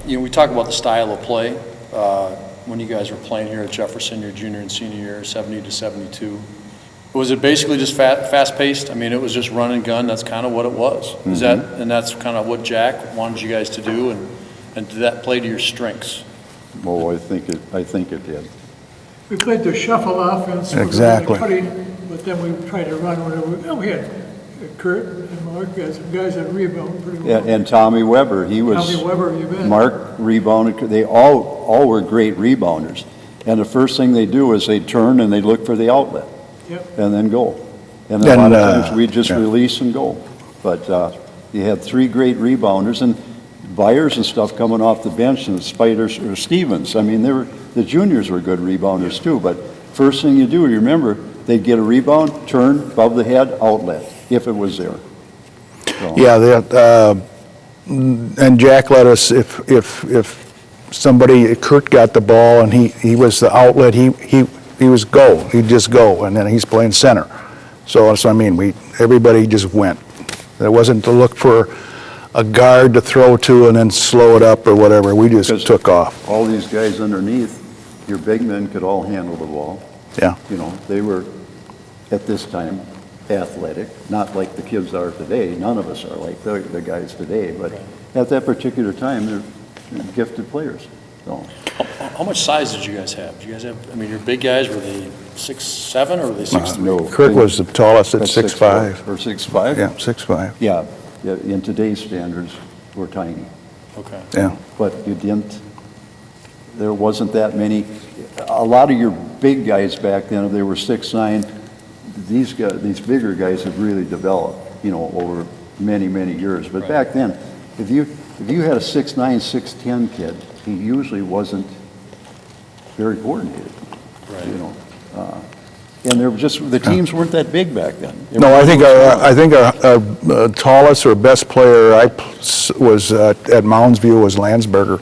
we talk about the style of play. When you guys were playing here at Jefferson, your junior and senior year, 70 to 72, was it basically just fast-paced? I mean, it was just run and gun. That's kind of what it was. Is that, and that's kind of what Jack wanted you guys to do, and did that play to your strengths? Oh, I think it did. We played the shuffle offense. Exactly. But then we tried to run whatever. We had Kurt and Mark, guys that rebound pretty well. And Tommy Weber, he was. Tommy Weber, you bet. Mark rebounded. They all were great rebounders. And the first thing they do is they turn and they look for the outlet. Yep. And then go. And a lot of times we just release and go. But you had three great rebounders, and Byers and stuff coming off the bench, and Spiders or Stevens. I mean, the juniors were good rebounders too. But first thing you do, you remember, they'd get a rebound, turn above the head, outlet, if it was there. So. Yeah, and Jack let us, if somebody, Kurt got the ball and he was the outlet, he was go. He'd just go, and then he's playing center. So that's what I mean. Everybody just went. There wasn't to look for a guard to throw to and then slow it up or whatever. We just took off. All these guys underneath, your big men could all handle the ball. Yeah. You know, they were, at this time, athletic, not like the kids are today. None of us are like the guys today, but at that particular time, they're gifted players. So. How much size did you guys have? Did you guys have, I mean, your big guys, were they 6'7" or were they 6'3"? No. Kurt was the tallest at 6'5". Or 6'5"? Yeah, 6'5". Yeah. In today's standards, we're tiny. Okay. Yeah. But there wasn't that many. A lot of your big guys back then, if they were 6'9", these bigger guys have really developed, over many, many years. But back then, if you had a 6'9", 6'10" kid, he usually wasn't very coordinated. Right. And the teams weren't that big back then. No, I think our tallest or best player was at Mounds View was Landsberger,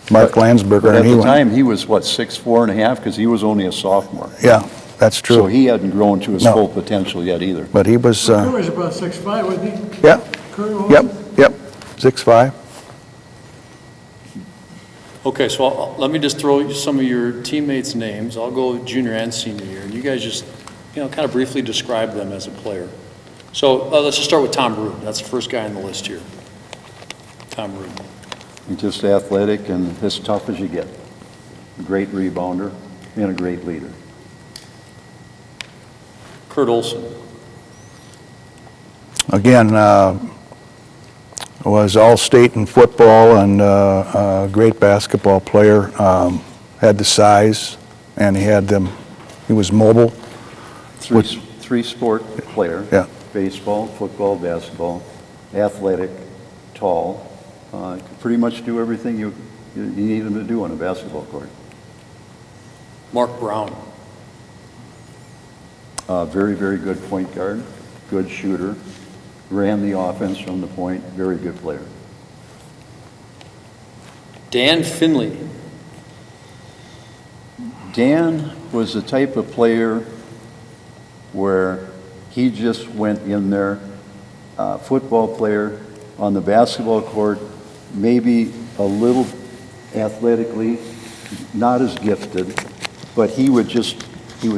Mark Landsberger. But at the time, he was, 6'4.5", because he was only a sophomore. Yeah, that's true. So he hadn't grown to his full potential yet either. But he was... Kurt was about 6'5", wasn't he? Yeah. Kurt was? Yep, 6'5". Okay, so let me just throw some of your teammates' names. I'll go junior and senior year, and you guys just, kind of briefly describe them as a player. So let's just start with Tom Rude. That's the first guy on the list here. Tom Rude. Just athletic and as tough as you get. A great rebounder and a great leader. Kurt Olson. Again, was all-state in football and a great basketball player. Had the size, and he was mobile. Three-sport player. Yeah. Baseball, football, basketball, athletic, tall. Could pretty much do everything you need him to do on a basketball court. Mark Brown. Very, very good point guard, good shooter. Ran the offense from the point, very good player. Dan Finley. Dan was the type of player where he just went in there, football player on the basketball court, maybe a little athletically, not as gifted, but he was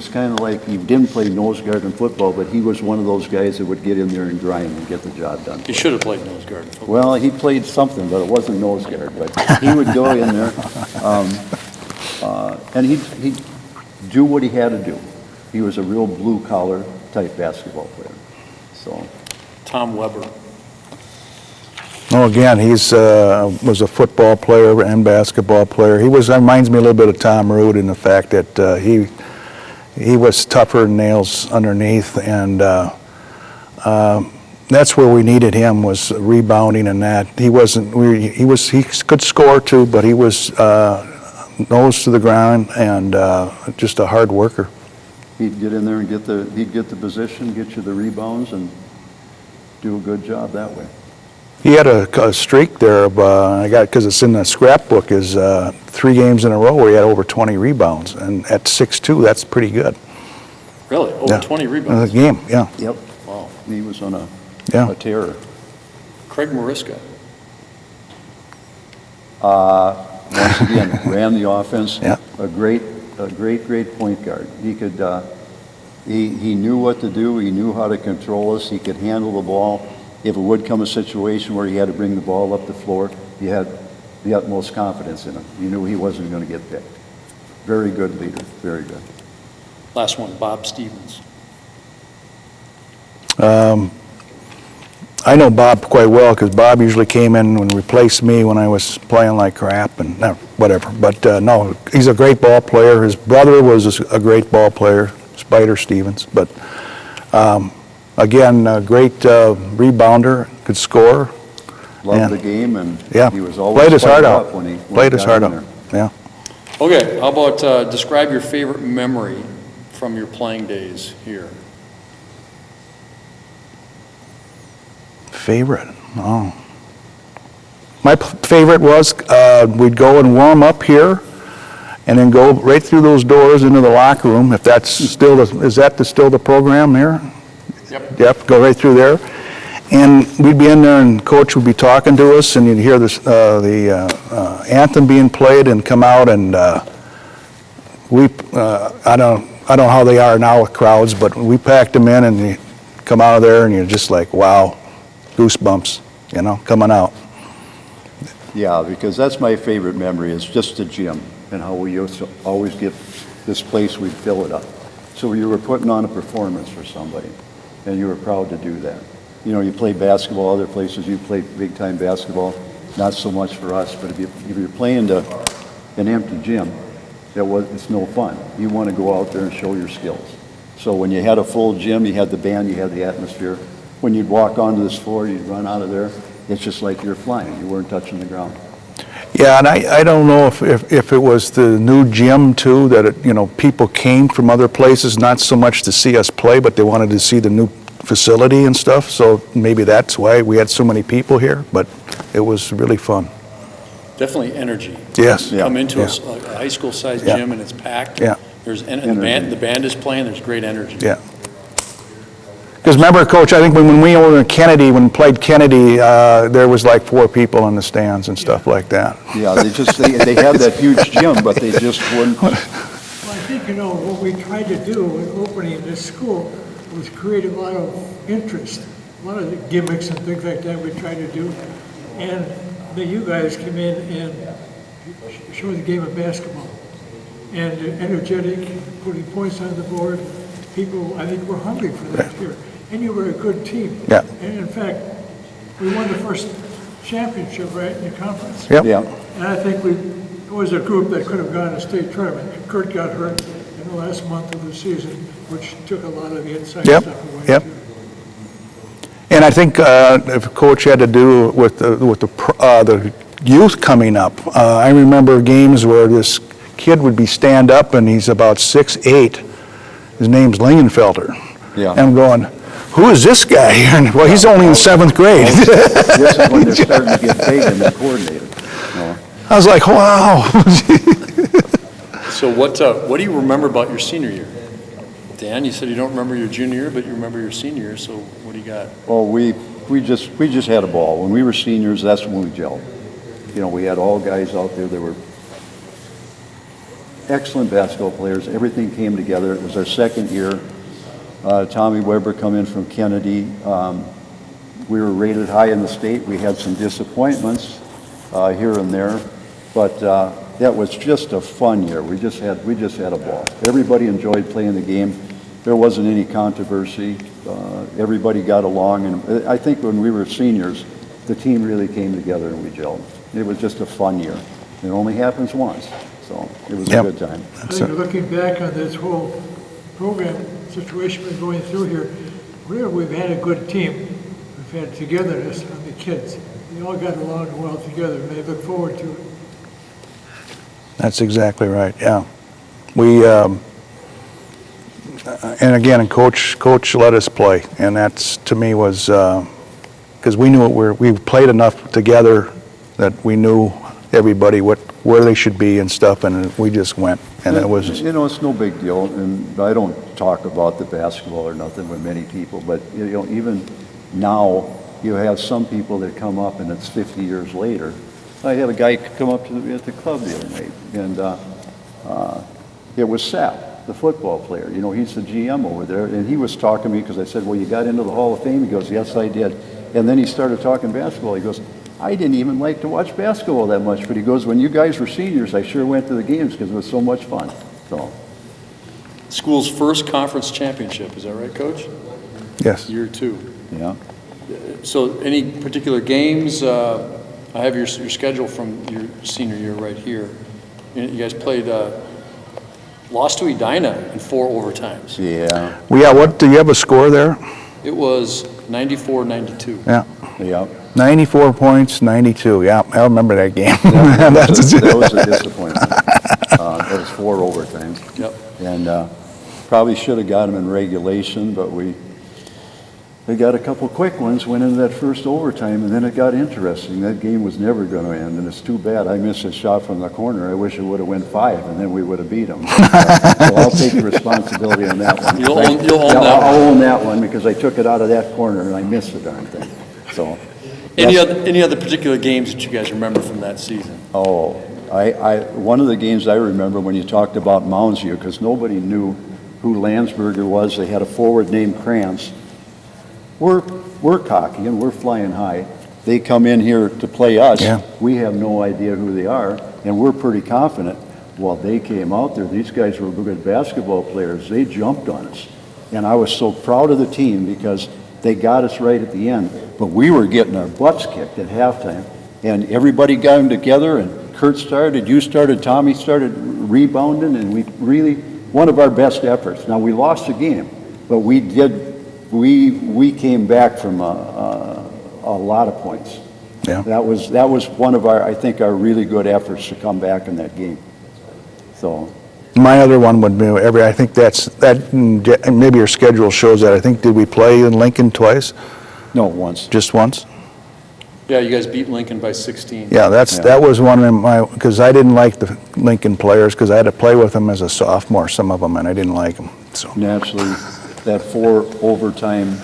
kind of like, he didn't play nose guard in football, but he was one of those guys that would get in there and grind and get the job done. He should have played nose guard in football. Well, he played something, but it wasn't nose guard. But he would go in there, and he'd do what he had to do. He was a real blue-collar type basketball player. So, Tom Weber. Oh, again, was a football player and basketball player. Reminds me a little bit of Tom Rude in the fact that he was tougher than nails underneath, and that's where we needed him, was rebounding and that. He could score too, but he was nose to the ground and just a hard worker. he'd get in there and he'd get the position, get you the rebounds, and do a good job that way. He had a streak there of, because it's in the scrapbook, is 3 games in a row where he had over 20 rebounds. And at 6'2", that's pretty good. Really? Over 20 rebounds? A game, yeah. Yep. Wow. He was on a terror. Craig Mariska. Once again, ran the offense. Yeah. A great point guard. He could, he knew what to do. He knew how to control us. He could handle the ball. If it would come a situation where he had to bring the ball up the floor, he had the utmost confidence in him. You knew he wasn't going to get picked. Very good leader, very good. Last one, Bob Stevens. I know Bob quite well because Bob usually came in and replaced me when I was playing like crap and whatever. But no, he's a great ball player. His brother was a great ball player, Spider Stevens. But again, a great rebounder, could score. Loved the game, and Yeah, he was always played his heart fired out. up when he Played his got heart in out. there. Yeah. Okay, how about describe your favorite memory from your playing days here? Favorite? Oh. My favorite was we'd go and warm up here and then go right through those doors into the locker room, if that's still, is that still the program here? Yep. Yep, go right through there. And we'd be in there and coach would be talking to us and you'd hear this, the anthem being played and come out and I don't know how they are now with crowds, but we packed them in and you come out of there and you're just like, wow, goosebumps, you know, coming out. Yeah, because that's my favorite memory, is just the gym and how we used to always get this place, we'd fill it up. So you were putting on a performance for somebody, and you were proud to do that. You know, you play basketball other places, you play big-time basketball, not so much for us, but if you're playing to an empty gym, it's no fun. You want to go out there and show your skills. So when you had a full gym, you had the band, you had the atmosphere. When you'd walk onto this floor, you'd run out of there, it's just like you're flying. You weren't touching the ground. Yeah, and I don't know if it was the new gym too, that it, you know, people came from other places, not so much to see us play, but they wanted to see the new facility and stuff, so maybe that's why we had so many people here, but it was really fun. Definitely energy. Yes. Come into Yeah. a high school-sized Yeah. gym and it's packed. Yeah. There's Energy. the band is playing, there's great energy. Yeah. Because remember, Coach, I think when we were in Kennedy, when we played Kennedy, there was like 4 people in the stands and stuff like that. Yeah, they had that huge gym, but they just wouldn't. Well, I think, you know, what we tried to do in opening this school was create a lot of interest, a lot of the gimmicks and things like that we tried to do. And then you guys come in and show the game of basketball. And energetic, putting points on the board. People, I think, were hungry for that here. And you were a good team. Yeah. And in fact, we won the first championship, right, in the conference. Yep. Yeah, And I think it was a group that could have gone to state tournament. Kurt got hurt in the last month of the season, which took a lot of the inside Yep, stuff away. yep. too. And I think if Coach had to do with the youth coming up, I remember games where this kid would be stand up and he's about 6'8". His name's Lingenfelter. Yeah. And I'm going, who is this guy? And, well, he's only in 7th grade. this is when they're starting to get big and they're coordinated. No. I was like, wow. So what do you remember about your senior year? Dan, you said you don't remember your junior year, but you remember your senior year, so what do you got? Well, we just had a ball. When we were seniors, that's when we gelled. You know, we had all guys out there that were excellent basketball players. Everything came together. It was our second year. Tommy Weber come in from Kennedy. We were rated high in the state. We had some disappointments here and there, but that was just a fun year. We just had a ball. Everybody enjoyed playing the game. There wasn't any controversy. Everybody got along, and I think when we were seniors, the team really came together and we gelled. It was just a fun year. It only happens once, so it was Yep. a good time. I think looking back on this whole program situation we're going through here, whenever we've had a good team, we've had togetherness on the kids. They all got along well together, and they look forward to it. That's exactly right, yeah. We, and again, Coach let us play, and that's, to me, was, because we knew we played enough together that we knew everybody where they should be and stuff, and we just went, and it was, You know, it's no big deal, and I don't talk about the basketball or nothing with many people, but, you know, even now, you have some people that come up, and it's 50 years later, I had a guy come up at the club the other night, and it was Sapp, the football player. You know, he's the GM over there, and he was talking to me because I said, well, you got into the Hall of Fame? He goes, yes, I did. And then he started talking basketball. He goes, I didn't even like to watch basketball that much, but he goes, when you guys were seniors, I sure went to the games because it was so much fun. So, School's first conference championship, is that right, Coach? Yes. Year 2. yeah. So any particular games? I have your schedule from your senior year right here. You guys played, lost to Edina in 4 overtimes. Yeah, Well, yeah, what, do you have a score there? It was 94-92. Yeah. yeah. 94 points, 92. Yeah, I remember that game. That That's was a disappointment. It was 4 overtimes. Yep. And probably should have got them in regulation, but we got a couple quick ones, went into that first overtime, and then it got interesting. That game was never going to end, and it's too bad. I missed a shot from the corner. I wish it would have went 5, and then we would have beat them. So I'll take the responsibility on that one. You'll own Yeah, that I'll one. own that one because I took it out of that corner, and I missed the darn thing. So. Any other particular games that you guys remember from that season? Oh, one of the games I remember when you talked about Mounds View, because nobody knew who Landsberger was. They had a forward named Krantz. We're cocky and we're flying high. They come in here to play us. Yeah. We have no idea who they are, and we're pretty confident. Well, they came out there. These guys were good basketball players. They jumped on us. And I was so proud of the team because they got us right at the end. But we were getting our butts kicked at halftime. And everybody got them together, and Kurt started, you started, Tommy started rebounding, and we really, one of our best efforts. Now, we lost the game, but we came back from a lot of points. Yeah. That was one of our, I think, our really good efforts to come back in that game. So, My other one would be I think and maybe your schedule shows that. I think, did we play in Lincoln twice? no, once. Just once? Yeah, you guys beat Lincoln by 16. Yeah, that was one of because I didn't like the Lincoln players because I had to play with them as a sophomore, some of them, and I didn't like them. So Naturally, that 4 overtime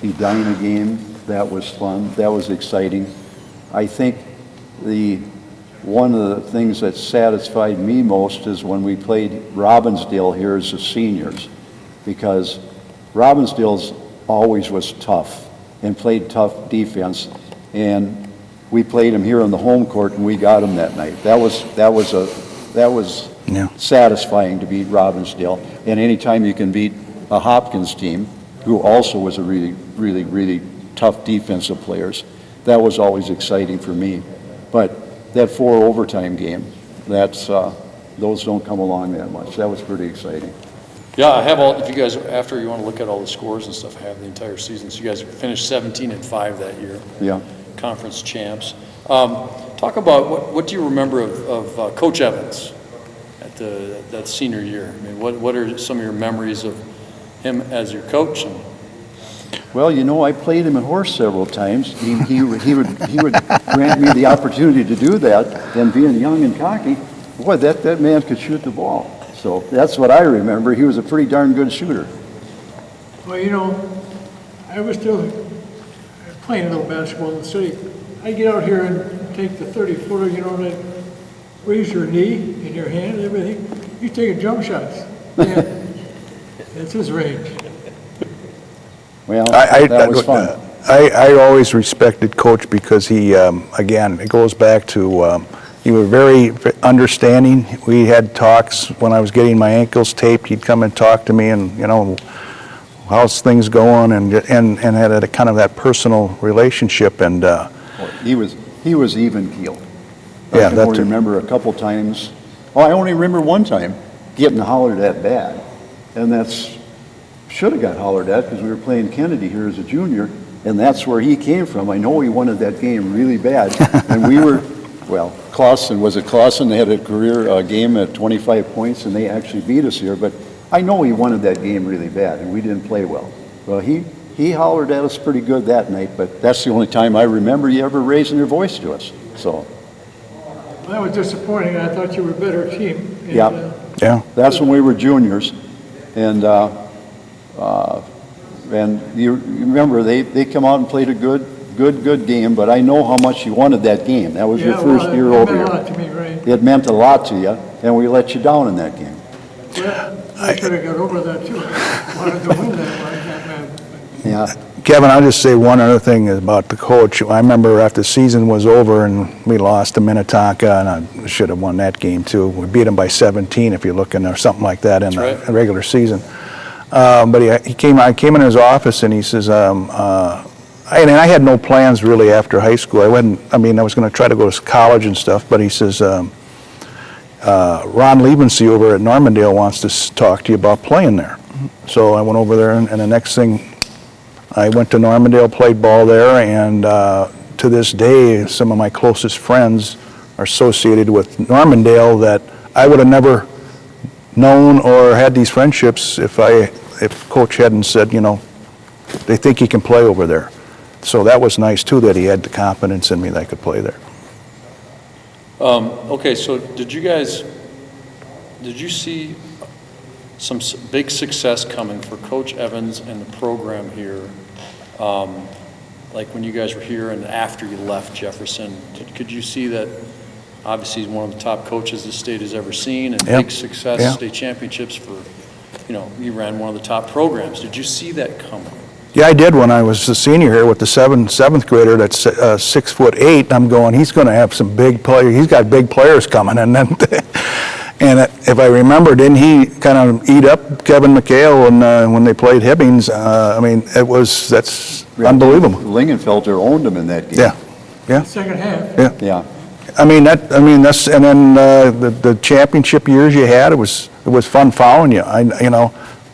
Edina game, that was fun. That was exciting. I think one of the things that satisfied me most is when we played Robbinsdale here as the seniors, because Robbinsdale's always was tough and played tough defense, and we played them here on the home court and we got them that night. That was yeah. satisfying to beat Robbinsdale, and anytime you can beat a Hopkins team, who also was a really, really, really tough defensive players, that was always exciting for me. But that 4 overtime game, those don't come along that much. That was pretty exciting. Yeah, I have if you guys, after you want to look at all the scores and stuff, I have the entire season. So you guys finished 17-5 that year. Yeah. Conference champs. Talk about, what do you remember of Coach Evans at that senior year? I mean, what are some of your memories of him as your coach? Well, I played him in horse several times. He would grant me the opportunity to do that, and being young and cocky, boy, that man could shoot the ball. So that's what I remember. He was a pretty darn good shooter. Well, I was still playing a little basketball in the city. I get out here and take the 30-footer, and raise your knee in your hand and everything. He's taking jump shots. Yeah. It's his range. Well, that was fun. I always respected Coach because he, again, it goes back to, he was very understanding. We had talks when I was getting my ankles taped. He'd come and talk to me and, how's things going, and had a kind of that personal relationship. And he was even keeled. Yeah, I can only remember a couple times. Oh, I only remember one time getting hollered at bad, and should have got hollered at because we were playing Kennedy here as a junior, and that's where he came from. I know he wanted that game really bad, and we were, well, Clausen had a career game at 25 points, and they actually beat us here, but I know he wanted that game really bad, and we didn't play well. Well, he hollered at us pretty good that night, but that's the only time I remember you ever raising your voice to us. So. Well, that was disappointing. I thought you were a better team. And, Yeah. yeah. That's when we were juniors, and you remember they come out and played a good good game, but I know how much you wanted that game. That was your Yeah, first well, year it over meant a here. lot to me, right? It meant a lot to you, and we let you down in that game. Well, I could have got over that too. I wanted to win that one, that man. Yeah, Kevin, I'll just say one other thing about the coach. I remember after the season was over and we lost to Minnetonka, and I should have won that game too. We beat them by 17, if you're looking, or something like that in That's the right. regular season. But I came in his office and he says, I had no plans really after high school. I was going to try to go to college and stuff, but he says, Ron Liebensee over at Normandale wants to talk to you about playing there. So I went over there, and the next thing, I went to Normandale, played ball there, and to this day, some of my closest friends are associated with Normandale that I would have never known or had these friendships if Coach hadn't said, they think he can play over there. So that was nice too, that he had the confidence in me that I could play there. Okay, so did you see some big success coming for Coach Evans and the program here? Like when you guys were here and after you left Jefferson, could you see that obviously he's one of the top coaches the state has ever seen, and Yep. big success, Yeah. state championships for, he ran one of the top programs. Did you see that coming? Yeah, I did when I was a senior here with the seventh grader that's 6'8". I'm going, he's going to have some big players. He's got big players coming, and then, and if I remember, didn't he kind of eat up Kevin McHale when they played Hibbings? That's unbelievable. Lingenfelter owned him in that game. Yeah, Second half. yeah. Yeah, That's, and then the championship years you had, it was fun following you.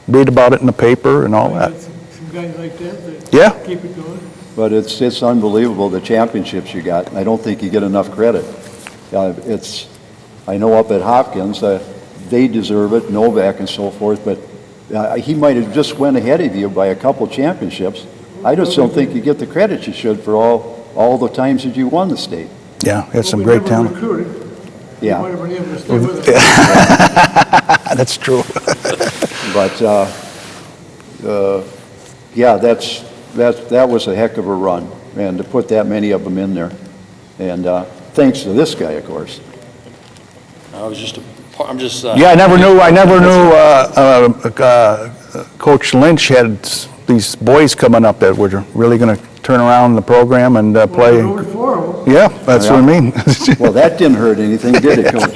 Read about it in the paper and all that. Some guys like that Yeah. keep it going. but it's unbelievable, the championships you got. I don't think you get enough credit. I know up at Hopkins, they deserve it, Novak and so forth, but he might have just went ahead of you by a couple championships. I just don't think you get the credit you should for all the times that you won the state. Yeah, had some Well, we great never talent. recruited. Yeah. We might have been able to stay with it. That's true. But, yeah, that was a heck of a run, and to put that many of them in there. And thanks to this guy, of course. I'm just. Yeah, I never knew Coach Lynch had these boys coming up that were really going to turn around the program and play. Over 4 of them. Yeah, that's what I mean. Well, that didn't hurt anything, did it, Coach?